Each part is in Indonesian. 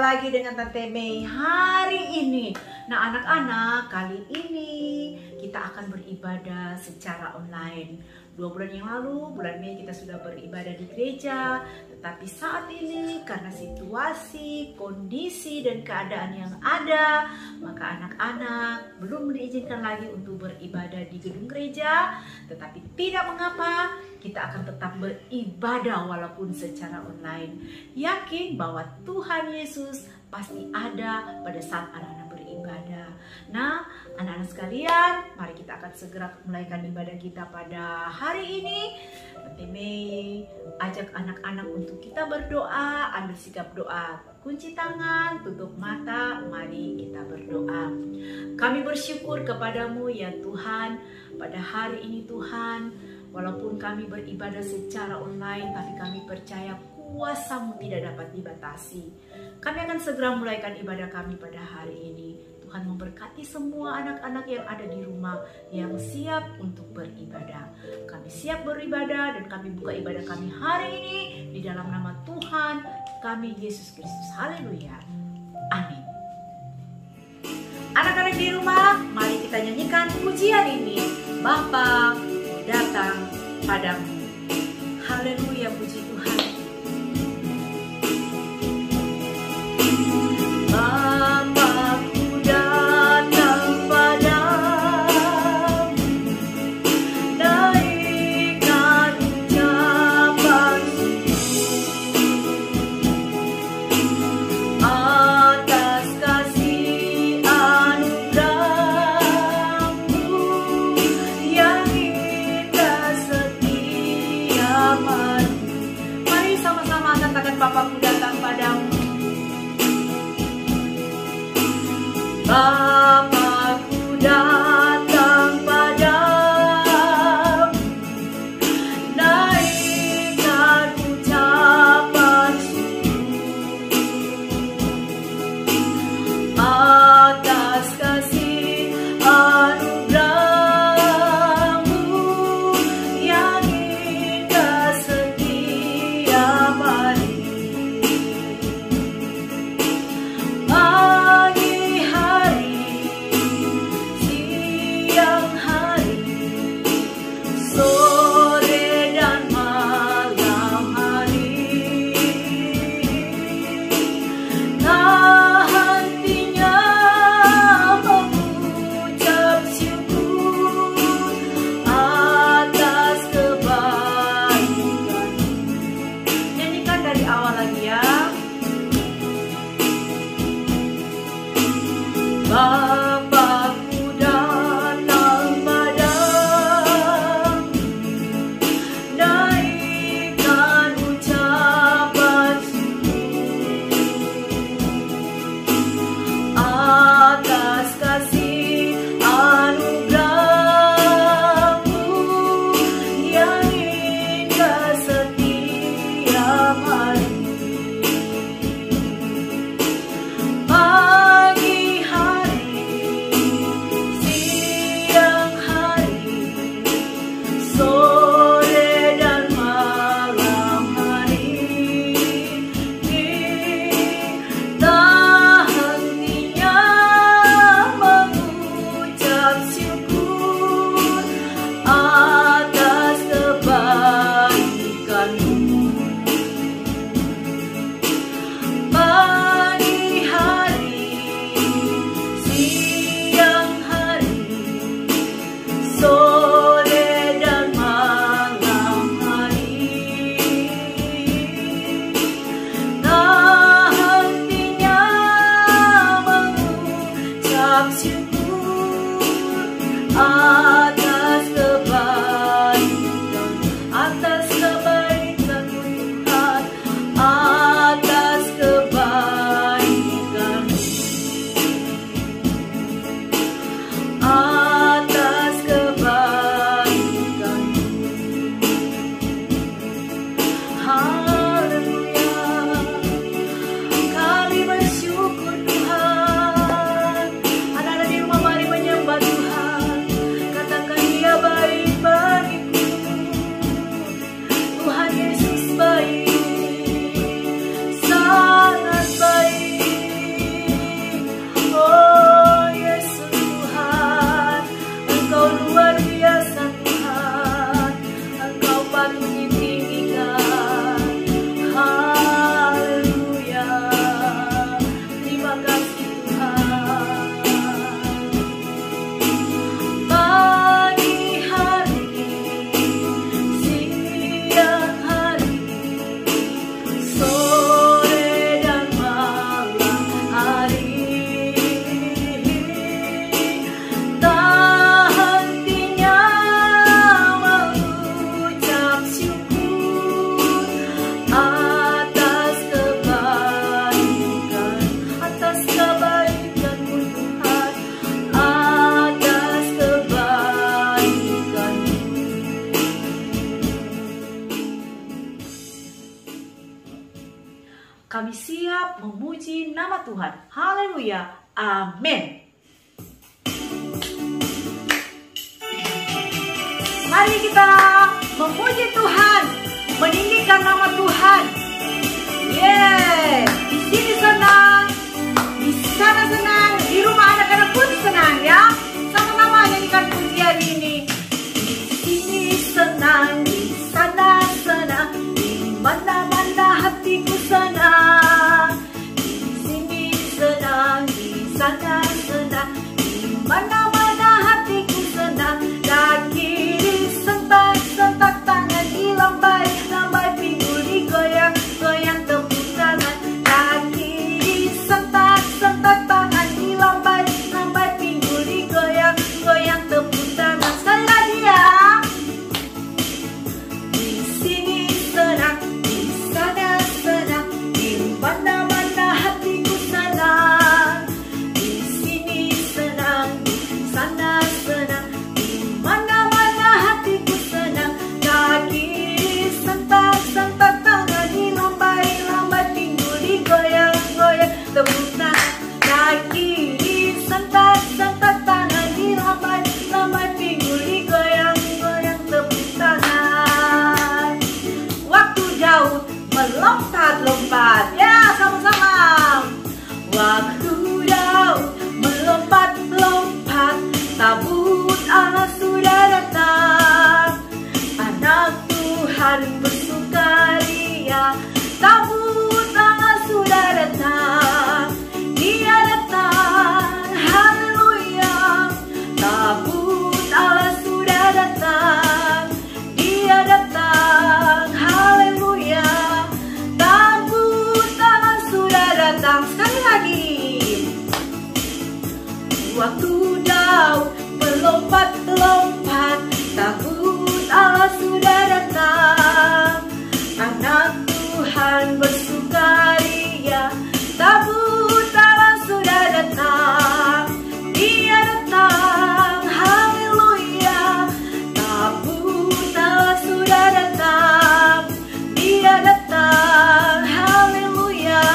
lagi dengan Tante Mei hari ini. Nah anak-anak, kali ini kita akan beribadah secara online. 2 bulan yang lalu, bulan Mei kita sudah beribadah di gereja. Tetapi saat ini karena situasi, kondisi, dan keadaan yang ada, maka anak-anak belum diizinkan lagi untuk beribadah di gedung gereja. Tetapi tidak mengapa, kita akan tetap beribadah walaupun secara online. Yakin bahwa Tuhan Yesus pasti ada pada saat anak-anak beribadah. Nah, anak-anak sekalian, mari kita akan segera mulaikan ibadah kita pada hari ini. Tante Mei ajak anak-anak untuk kita berdoa, ambil sikap doa. Kunci tangan, tutup mata, mari kita berdoa. Kami bersyukur kepadamu ya Tuhan, pada hari ini Tuhan, walaupun kami beribadah secara online, tapi kami percaya kuasa-Mu tidak dapat dibatasi. Kami akan segera mulaikan ibadah kami pada hari ini. Tuhan memberkati semua anak-anak yang ada di rumah yang siap untuk beribadah. Kami siap beribadah dan kami buka ibadah kami hari ini di dalam nama Tuhan kami Yesus Kristus. Haleluya. Amin. Anak-anak di rumah, mari kita nyanyikan pujian ini. Bapa datang padamu. Haleluya, puji Tuhan. Bapakku datang padamu, naikkan ucapan atas kasih anugerah-Mu yang indah setiap hari. Mari sama-sama katakan, Bapakku datang padamu. Bapakku datang padamu, naikkan ucapan syukur atas kasih anugerah-Mu yang indah setiap hari. Pagi hari Kami siap memuji nama Tuhan. Haleluya. Amin. Mari kita memuji Tuhan, meninggikan nama Tuhan. Di sini senang, di sana senang, di rumah anak-anak pun senang ya. Sama-sama nyanyikan pujian ini. Di sini senang, di sana senang, di mana-mana hatiku senang. Di sini senang, di sana senang, di mana-mana hatiku senang. Dan kiri sentak-sentak tangan, dilambai-lambai pinggul, digoyang-goyang tepuk tangan. Dan kiri sentak-sentak tangan, dilambai-lambai pinggul, digoyang-goyang tepuk tangan. Sekali lagi ya. Di sini senang, di sana senang, di mana-mana hatiku senang. Di sini senang, di sana senang, di mana-mana hatiku senang. Kaki sentak-sentak tangan, dilambai-lambai pinggul, digoyang-goyang tepuk tangan. Kaki sentak-sentak tangan, dilambai-lambai pinggul, digoyang-goyang tepuk tangan. Waktu Daud melompat-lompat, ya sama-sama. Waktu Daud melompat-lompat, tabut Allah sudah datang. Anak Tuhan bersukaria, tabut Allah sudah datang. Dia datang, haleluya. Tabut Allah sudah datang. Dia datang, haleluya. Tabut Allah sudah datang. Sekali lagi. Waktu Daud melompat-lompat, tabut Allah sudah datang. Anak Tuhan bersukaria, tabut Allah sudah datang. Dia datang, haleluya. Tabut Allah sudah datang. Dia datang, haleluya.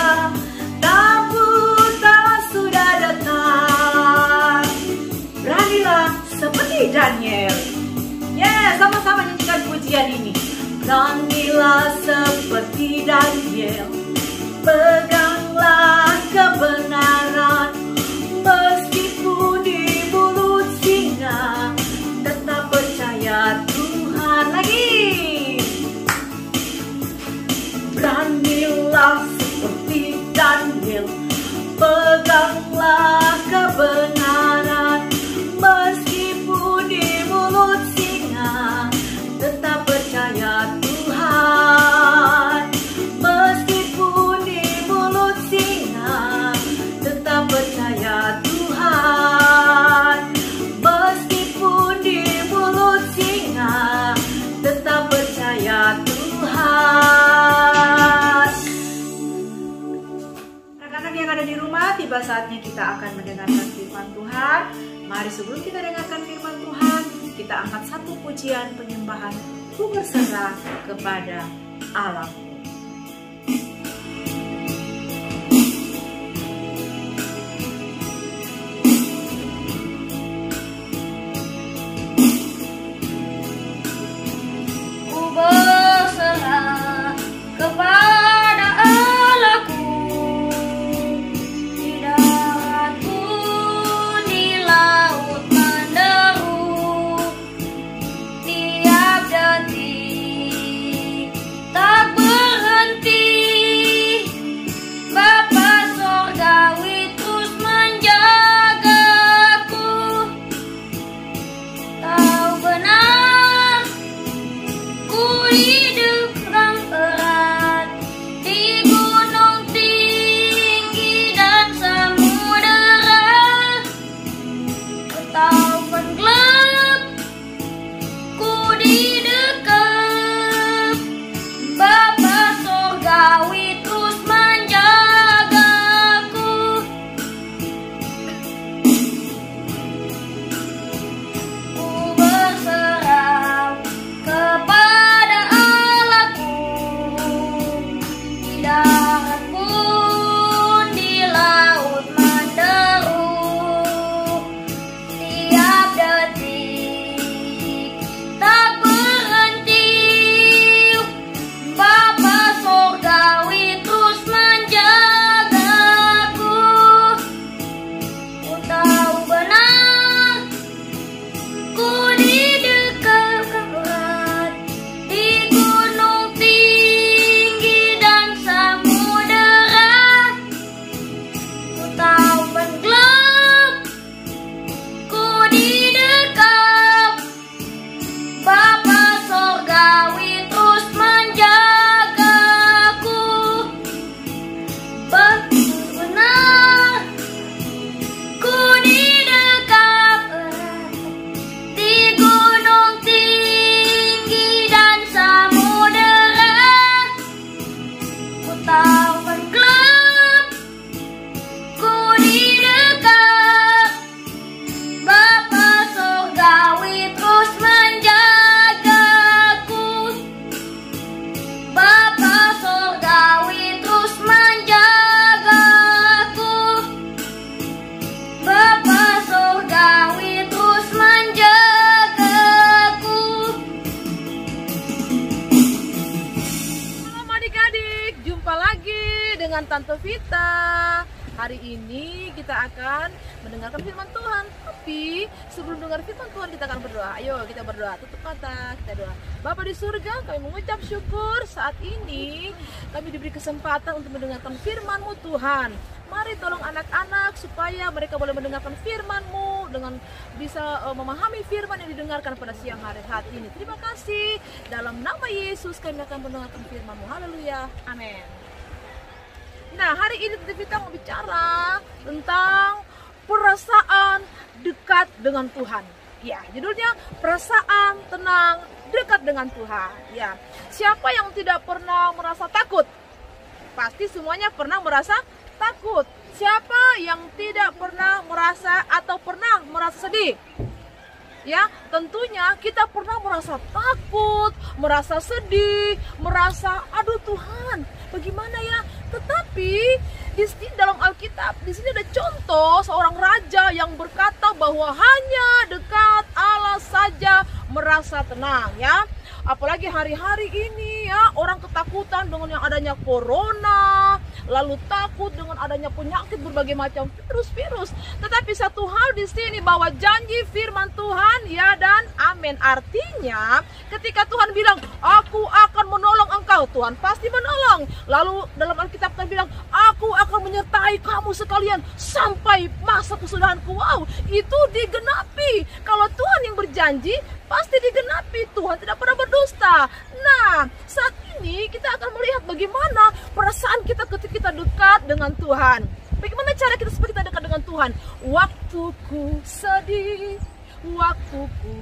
Tabut Allah sudah datang. Beranilah seperti Daniel. Sama-sama nyanyikan pujian ini. Beranilah seperti Daniel, peganglah kebenaran. Meskipun di mulut singa, tetap percaya Tuhan. Lagi. Beranilah seperti Daniel, peganglah kebenaran. Meskipun di mulut singa, tetap percaya Tuhan. Meskipun di mulut singa, tetap percaya Tuhan. Meskipun di mulut singa, tetap percaya Tuhan. Rekan-rekan yang ada di rumah, tiba saatnya kita akan mendengarkan firman Tuhan. Mari sebelum kita dengarkan firman Tuhan, kita angkat satu pujian penyembahan. Ku berserah kepada Allah. Ku berserah kepada Allahku, di daratku, di laut menderu, tiap detik tak ber dengan Tante Vita. Hari ini kita akan mendengarkan firman Tuhan. Tapi sebelum dengar firman Tuhan kita akan berdoa. Ayo kita berdoa, tutup mata, kita doa. Bapa di surga, kami mengucap syukur saat ini kami diberi kesempatan untuk mendengarkan firman-Mu Tuhan. Mari tolong anak-anak supaya mereka boleh mendengarkan firman-Mu dengan bisa memahami firman yang didengarkan pada siang hari saat ini. Terima kasih. Dalam nama Yesus kami akan mendengarkan firman-Mu. Haleluya. Amin. Nah, hari ini kita mau bicara tentang perasaan dekat dengan Tuhan. Ya, judulnya perasaan tenang dekat dengan Tuhan. Ya, siapa yang tidak pernah merasa takut? Pasti semuanya pernah merasa takut. Siapa yang tidak pernah merasa atau pernah merasa sedih? Ya, tentunya kita pernah merasa takut, merasa sedih, merasa aduh Tuhan, bagaimana ya? Tetapi di sini dalam Alkitab, di sini ada contoh seorang raja yang berkata bahwa hanya dekat Allah saja merasa tenang, ya. Apalagi hari-hari ini ya, orang ketakutan dengan yang adanya corona, lalu takut dengan adanya penyakit berbagai macam virus-virus. Tetapi satu hal di sini bahwa janji firman Tuhan ya dan amin. Artinya ketika Tuhan bilang, aku akan menolong engkau, Tuhan pasti menolong. Lalu dalam Alkitab Tuhan bilang, aku akan menyertai kamu sekalian sampai masa kesudahanku. Wow, itu digenapi. Kalau Tuhan yang berjanji, pasti digenapi. Tuhan tidak pernah berdusta. Nah, saat ini kita akan melihat bagaimana perasaan kita ketika kita dekat dengan Tuhan. Bagaimana cara kita supaya kita dekat dengan Tuhan? Waktuku sedih, waktuku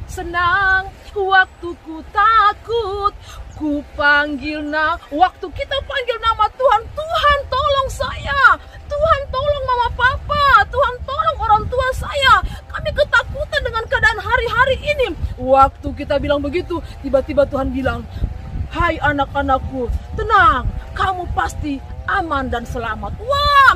senang, waktuku takut, ku panggil waktu kita panggil nama Tuhan, Tuhan tolong saya, Tuhan tolong mama papa, Tuhan tolong orang tua saya. Kami ketakutan dengan keadaan hari-hari ini. Waktu kita bilang begitu, tiba-tiba Tuhan bilang, hai anak-anakku, tenang, kamu pasti aman dan selamat. Wah,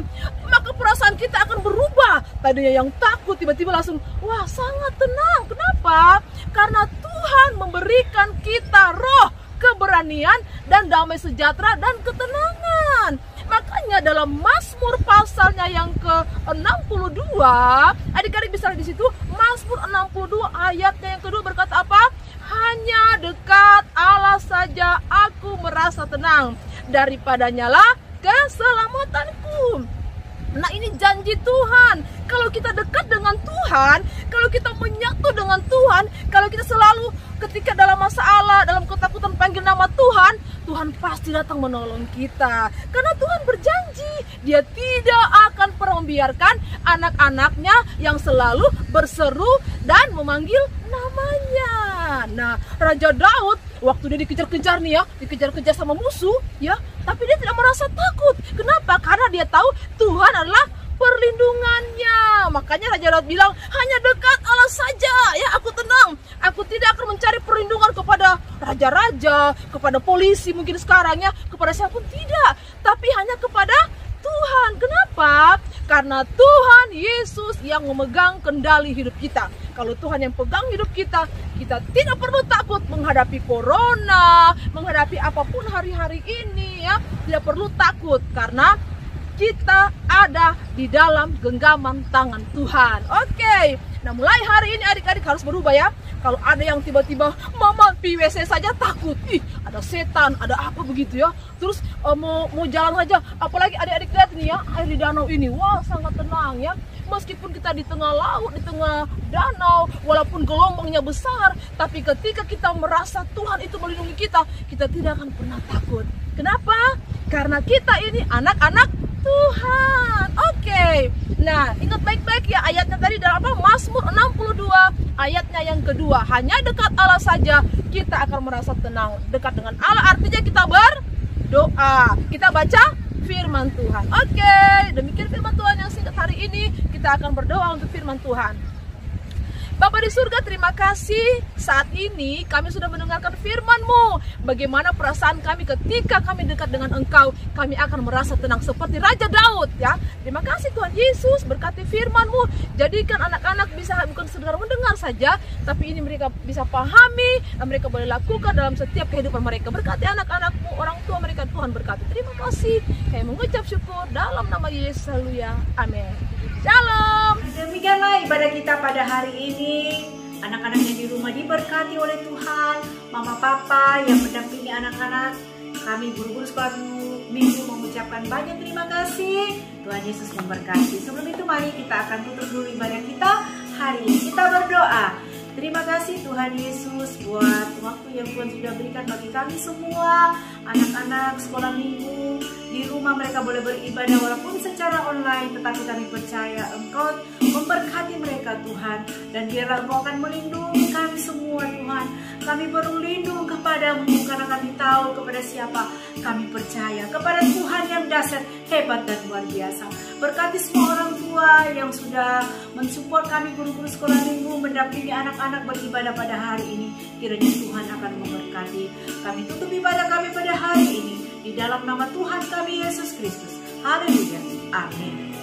maka perasaan kita akan berubah. Tadinya yang takut tiba-tiba langsung, wah sangat tenang. Kenapa? Karena Tuhan memberikan kita roh keberanian dan damai sejahtera dan ketenangan. Makanya dalam Mazmur pasalnya yang ke-62, adik-adik bisa di situ, Mazmur 62 ayatnya yang kedua berkata apa? Hanya dekat Allah saja aku merasa tenang, daripadanya lah keselamatanku. Nah, ini janji Tuhan. Kalau kita dekat dengan Tuhan, kalau kita menyatu dengan Tuhan, kalau kita selalu ketika dalam masalah, dalam ketakutan panggil nama Tuhan, Tuhan pasti datang menolong kita. Karena Tuhan berjanji, Dia tidak akan pernah membiarkan anak-anaknya yang selalu berseru dan memanggil namanya. Nah, Raja Daud waktu dia dikejar-kejar nih ya, dikejar-kejar sama musuh ya, tapi dia tidak merasa takut. Kenapa? Karena dia tahu Tuhan adalah perlindungannya. Makanya Raja Daud bilang, hanya dekat Allah saja ya aku tenang. Aku tidak akan mencari perlindungan kepada raja-raja, kepada polisi mungkin sekarang ya, kepada siapapun tidak, tapi hanya kepada Tuhan. Kenapa? Karena Tuhan Yesus yang memegang kendali hidup kita. Kalau Tuhan yang pegang hidup kita, kita tidak perlu takut menghadapi corona, menghadapi apapun hari-hari ini ya. Tidak perlu takut karena kita ada di dalam genggaman tangan Tuhan. Oke. Nah, mulai hari ini adik-adik harus berubah ya. Kalau ada yang tiba-tiba mama pi WC saja takut, ih ada setan, ada apa begitu ya. Terus mau jalan saja, apalagi adik-adik lihat nih ya, air di danau ini, wah sangat tenang ya. Meskipun kita di tengah laut, di tengah danau, walaupun gelombangnya besar, tapi ketika kita merasa Tuhan itu melindungi kita, kita tidak akan pernah takut. Kenapa? Karena kita ini anak-anak Tuhan. Oke. Nah, ingat baik-baik ya ayatnya tadi dalam apa? Mazmur 62 ayatnya yang kedua. Hanya dekat Allah saja kita akan merasa tenang. Dekat dengan Allah artinya kita berdoa. Kita baca firman Tuhan. Oke, demikian firman Tuhan yang singkat hari ini. Kita akan berdoa untuk firman Tuhan. Bapa di surga, terima kasih saat ini kami sudah mendengarkan firman-Mu. Bagaimana perasaan kami ketika kami dekat dengan Engkau, kami akan merasa tenang seperti Raja Daud ya. Terima kasih Tuhan Yesus, berkati firman-Mu. Jadikan anak-anak bisa bukan sekedar mendengar saja, tapi ini mereka bisa pahami dan mereka boleh lakukan dalam setiap kehidupan mereka. Berkati anak-anak-Mu, orang tua mereka, Tuhan berkati. Terima kasih, kami mengucap syukur dalam nama Yesus, haleluya, amin. Shalom. Demikianlah ibadah kita pada hari ini. Anak-anak yang di rumah diberkati oleh Tuhan. Mama papa yang mendampingi anak-anak, kami guru-guru sekolah minggu mengucapkan banyak terima kasih. Tuhan Yesus memberkati. Sebelum itu mari kita akan tutup dulu ibadah kita hari ini. Kita berdoa. Terima kasih Tuhan Yesus buat waktu yang Tuhan sudah berikan bagi kami semua. Anak-anak sekolah minggu di rumah mereka boleh beribadah walaupun secara online, tetapi kami percaya Engkau memberkati mereka Tuhan. Dan biarlah Engkau akan melindungi kami semua Tuhan. Kami berlindung kepadamu karena kami tahu kepada siapa kami percaya. Kepada Tuhan yang dahsyat, hebat dan luar biasa. Berkati semua orang tua yang sudah mensupport kami guru-guru sekolah minggu mendampingi anak-anak beribadah pada hari ini. Kiranya Tuhan akan memberkati. Kami tutup ibadah kami pada hari ini di dalam nama Tuhan kami Yesus Kristus. Haleluya. Amin.